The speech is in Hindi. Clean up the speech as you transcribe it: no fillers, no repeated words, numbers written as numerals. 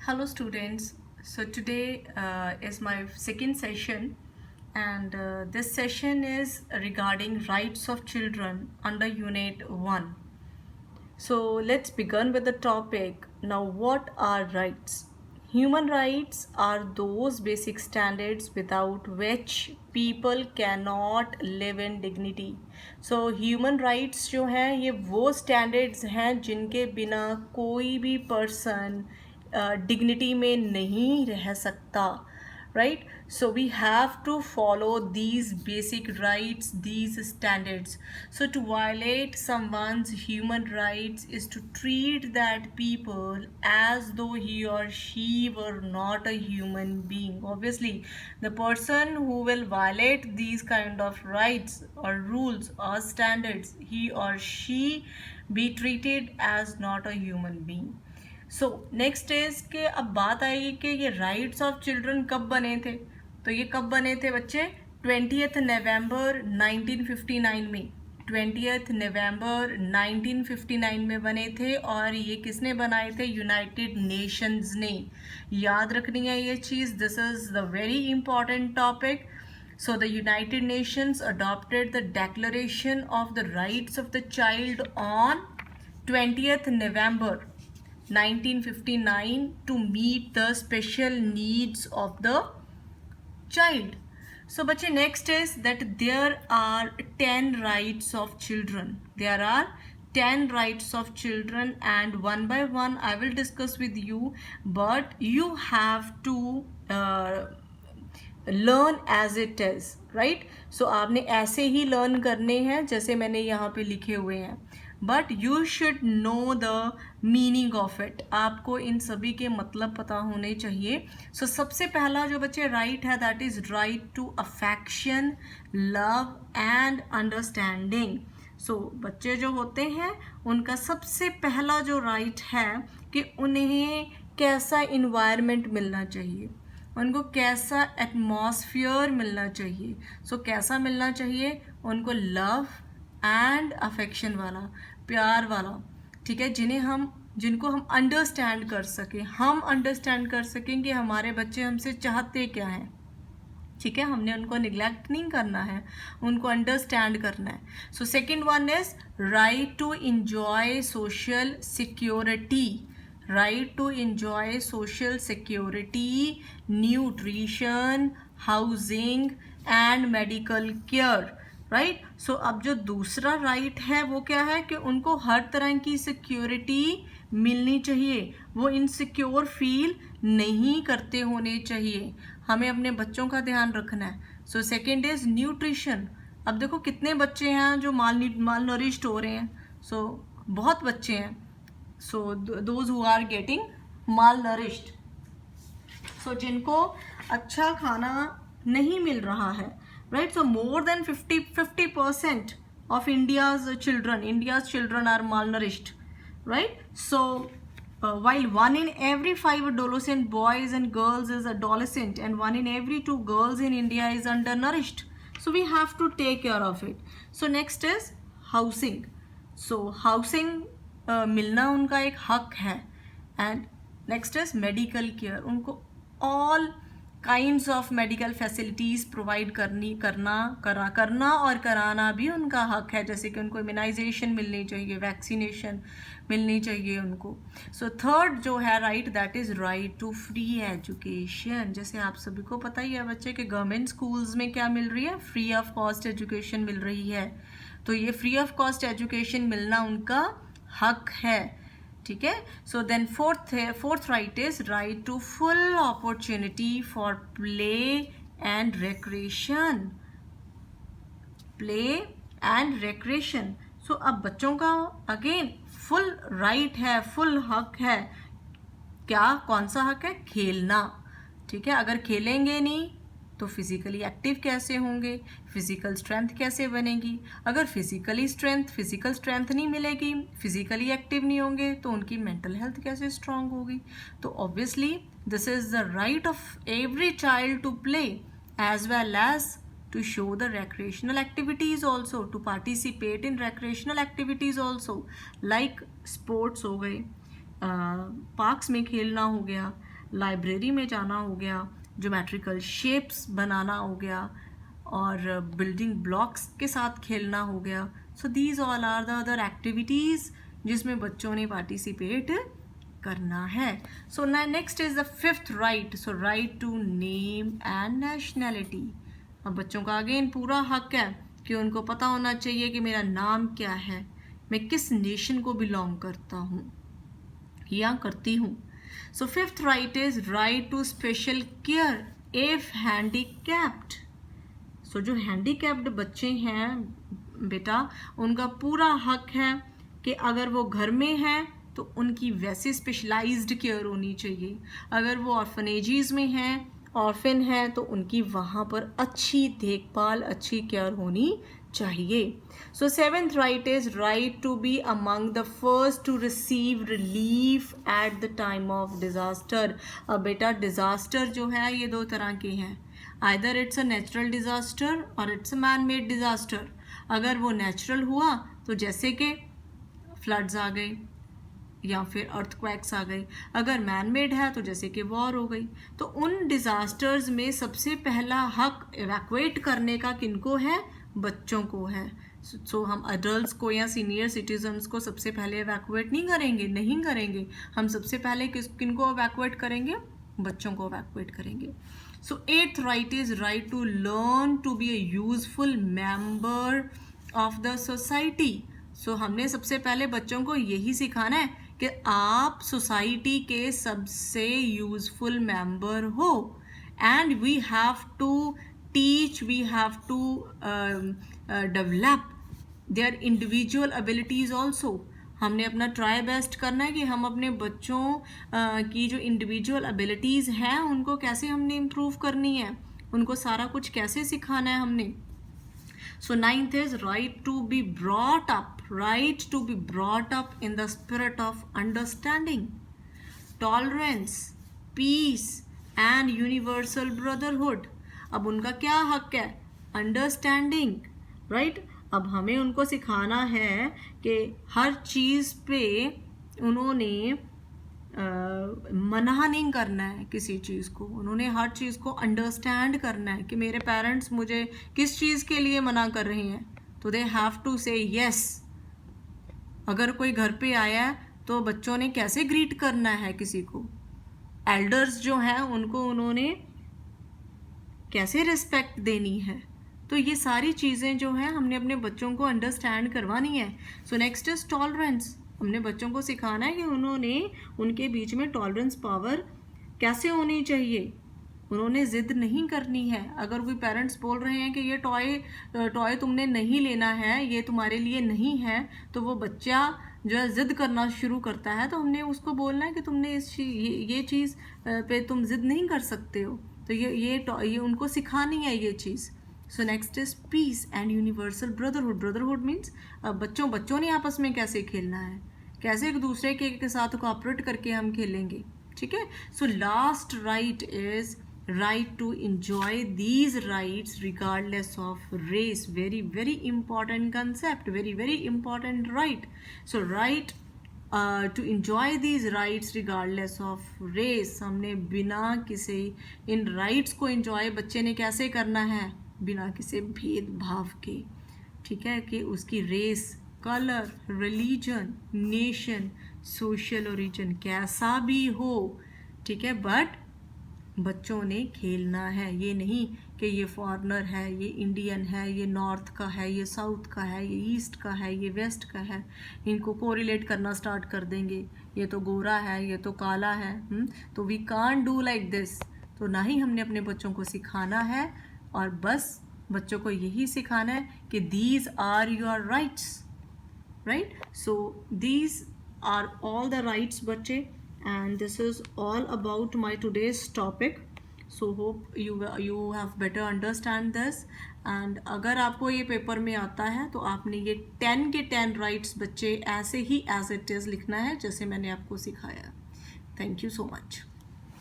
Hello students. So today is my second session and this session is regarding rights of children under unit 1. So let's begin with the topic. Now what are rights? Human rights are those basic standards without which people cannot live in dignity. So human rights जो हैं ये वो standards हैं जिनके बिना कोई भी person dignity में नहीं रह सकता. Right, so we have to follow these basic rights, these standards. So to violate someone's human rights is to treat that people as though he or she were not a human being. Obviously the person who will violate these kind of rights or rules or standards, he or she be treated as not a human being. So next is के अब बात आएगी कि ये राइट्स ऑफ चिल्ड्रन कब बने थे. तो ये कब बने थे बच्चे? 20 नवंबर 1959 में. 20 नवंबर 1959 में बने थे और ये किसने बनाए थे? यूनाइटेड नेशंस ने. याद रखनी है ये चीज़. This is the very important topic. So the United Nations adopted the Declaration of the Rights of the Child on 20th November 1959 to meet the special needs of the child. So बच्चे next is that there are 10 rights of children. There are 10 rights of children and one by one I will discuss with you, but you have to learn as it is, right? So आपने ऐसे ही learn करने हैं जैसे मैंने यहाँ पे लिखे हुए हैं, but you should know the meaning of it. आपको इन सभी के मतलब पता होने चाहिए. सो सबसे पहला जो बच्चे राइट है that is right to affection, love and understanding. So बच्चे जो होते हैं उनका सबसे पहला जो राइट है कि उन्हें कैसा इन्वायरमेंट मिलना चाहिए, उनको कैसा एटमॉस्फेयर मिलना चाहिए. सो कैसा मिलना चाहिए? उनको लव एंड अफेक्शन वाला, प्यार वाला, ठीक है, जिनको हम अंडरस्टैंड कर सकें. हम अंडरस्टैंड कर सकें कि हमारे बच्चे हमसे चाहते क्या हैं. ठीक है, हमने उनको निगलेक्ट नहीं करना है, उनको अंडरस्टैंड करना है. So second one is right to enjoy social security. Right to enjoy social security, nutrition, housing and medical care. Right. So अब जो दूसरा राइट है वो क्या है कि उनको हर तरह की सिक्योरिटी मिलनी चाहिए, वो इनसिक्योर फील नहीं करते होने चाहिए. हमें अपने बच्चों का ध्यान रखना है. So second is nutrition. अब देखो कितने बच्चे हैं जो माल नरिश्ड हो रहे हैं. सो बहुत बच्चे हैं. So those who are getting malnourished, so जिनको अच्छा खाना नहीं मिल रहा है. Right, so more than 50% of India's children are malnourished, right? So while 1 in every 5 adolescent boys and girls is adolescent and 1 in every 2 girls in India is undernourished, so we have to take care of it. So next is housing. So housing मिलना उनका एक हक है. And next is medical care. उनको all kinds of medical facilities provide करना और कराना भी उनका हक है. जैसे कि उनको इम्यूनाइजेशन मिलनी चाहिए, वैक्सीनेशन मिलनी चाहिए उनको. सो थर्ड जो है right that is right to free education. जैसे आप सभी को पता ही है बच्चे कि गवर्नमेंट स्कूल्स में क्या मिल रही है? फ्री ऑफ कॉस्ट एजुकेशन मिल रही है. तो ये फ्री ऑफ कॉस्ट एजुकेशन मिलना उनका हक है. ठीक है. So then fourth right is right to full opportunity for play and recreation. Play and recreation. So अब बच्चों का अगेन फुल राइट है, फुल हक है. क्या, कौन सा हक है? खेलना. ठीक है. अगर खेलेंगे नहीं तो फिजिकली एक्टिव कैसे होंगे, फिजिकल स्ट्रेंथ कैसे बनेगी? अगर फिजिकल स्ट्रेंथ नहीं मिलेगी, फिजिकली एक्टिव नहीं होंगे तो उनकी मेंटल हेल्थ कैसे स्ट्रांग होगी? तो obviously this is the right of every child to play as well as to show the recreational activities also, to participate in recreational activities also, like sports हो गए, पार्क्स में खेलना हो गया, लाइब्रेरी में जाना हो गया, ज्योमेट्रिकल शेप्स बनाना हो गया, और बिल्डिंग ब्लॉक्स के साथ खेलना हो गया. So these all are the other activities जिसमें बच्चों ने पार्टिसिपेट करना है. So next is the fifth right. So right to name and nationality. अब बच्चों का अगेन पूरा हक है कि उनको पता होना चाहिए कि मेरा नाम क्या है, मैं किस नेशन को बिलोंग करता हूँ या करती हूँ. So fifth right is right to special care if handicapped. So जो हैंडीकैप्ड बच्चे हैं बेटा, उनका पूरा हक है कि अगर वो घर में हैं तो उनकी वैसे स्पेशलाइज्ड केयर होनी चाहिए. अगर वो ऑर्फनेजेस में हैं, ऑर्फन है, तो उनकी वहाँ पर अच्छी देखभाल, अच्छी केयर होनी चाहिए. So seventh right is right to be among the first to receive relief at the time of disaster. अब बेटा डिज़ास्टर जो है ये दो तरह के हैं. Either it's a natural disaster और it's a man made disaster. अगर वो नेचुरल हुआ तो जैसे कि फ्लड्स आ गए या फिर अर्थक्वेक्स आ गई. अगर मैन मेड है तो जैसे कि वॉर हो गई. तो उन डिज़ास्टर्स में सबसे पहला हक इवैक्यूएट करने का किनको है? बच्चों को है. सो हम अडल्ट्स को या सीनियर सिटीजन्स को सबसे पहले इवैक्यूएट नहीं करेंगे. हम सबसे पहले किनको इवैक्यूएट करेंगे? बच्चों को इवैक्यूएट करेंगे. So eighth right is right to learn to be a useful member of the society. So हमने सबसे पहले बच्चों को यही सिखाना है कि आप सोसाइटी के सबसे यूजफुल मेंबर हो. And we have to teach, we have to develop their individual abilities also. हमने अपना ट्राई बेस्ट करना है कि हम अपने बच्चों की जो इंडिविजुअल एबिलिटीज़ हैं उनको कैसे हमने इम्प्रूव करनी है, उनको सारा कुछ कैसे सिखाना है हमने. So ninth is right to be brought up in the spirit of understanding, tolerance, peace and universal brotherhood. अब उनका क्या हक है? Understanding, right. अब हमें उनको सिखाना है कि हर चीज़ पे उन्होंने मना नहीं करना है किसी चीज़ को. उन्होंने हर चीज़ को अंडरस्टैंड करना है कि मेरे पेरेंट्स मुझे किस चीज़ के लिए मना कर रहे हैं, तो दे हैव टू से यस. अगर कोई घर पे आया है तो बच्चों ने कैसे ग्रीट करना है किसी को, एल्डर्स जो हैं उनको उन्होंने कैसे रिस्पेक्ट देनी है. तो ये सारी चीज़ें जो हैं हमने अपने बच्चों को अंडरस्टैंड करवानी है. So next is tolerance. हमने बच्चों को सिखाना है कि उन्होंने उनके बीच में टॉलरेंस पावर कैसे होनी चाहिए. उन्होंने ज़िद नहीं करनी है. अगर कोई पेरेंट्स बोल रहे हैं कि ये टॉय तुमने नहीं लेना है, ये तुम्हारे लिए नहीं है, तो वो बच्चा जो है ज़िद करना शुरू करता है, तो हमने उसको बोलना है कि तुमने ये चीज़ पे तुम ज़िद नहीं कर सकते हो. तो ये उनको सिखानी है ये चीज़. So next is peace and universal brotherhood. Brotherhood means बच्चों ने आपस में कैसे खेलना है, कैसे एक दूसरे के साथ कोऑपरेट करके हम खेलेंगे. ठीक है. So last right is right to enjoy these rights regardless of race. Very important concept, very important right. So right to enjoy these rights regardless of race. हमने बिना किसी इन rights को enjoy बच्चे ने कैसे करना है? बिना किसी भेदभाव के. ठीक है, कि उसकी race, colour, religion, nation, social origin कैसा भी हो. ठीक है, बट बच्चों ने खेलना है. ये नहीं कि ये फॉरेनर है, ये इंडियन है, ये नॉर्थ का है, ये साउथ का है, ये ईस्ट का है, ये वेस्ट का है, इनको कोरिलेट करना स्टार्ट कर देंगे. ये तो गोरा है, ये तो काला है. तो we can't do like this. तो ना ही हमने अपने बच्चों को सिखाना है, और बस बच्चों को यही सिखाना है कि these are your rights, right. So these are all the rights बच्चे. And this is all about my today's topic. So hope you have better understand this. And अगर आपको ये पेपर में आता है तो आपने ये 10 के 10 राइट्स बच्चे ऐसे ही as it is लिखना है जैसे मैंने आपको सिखाया. Thank you so much.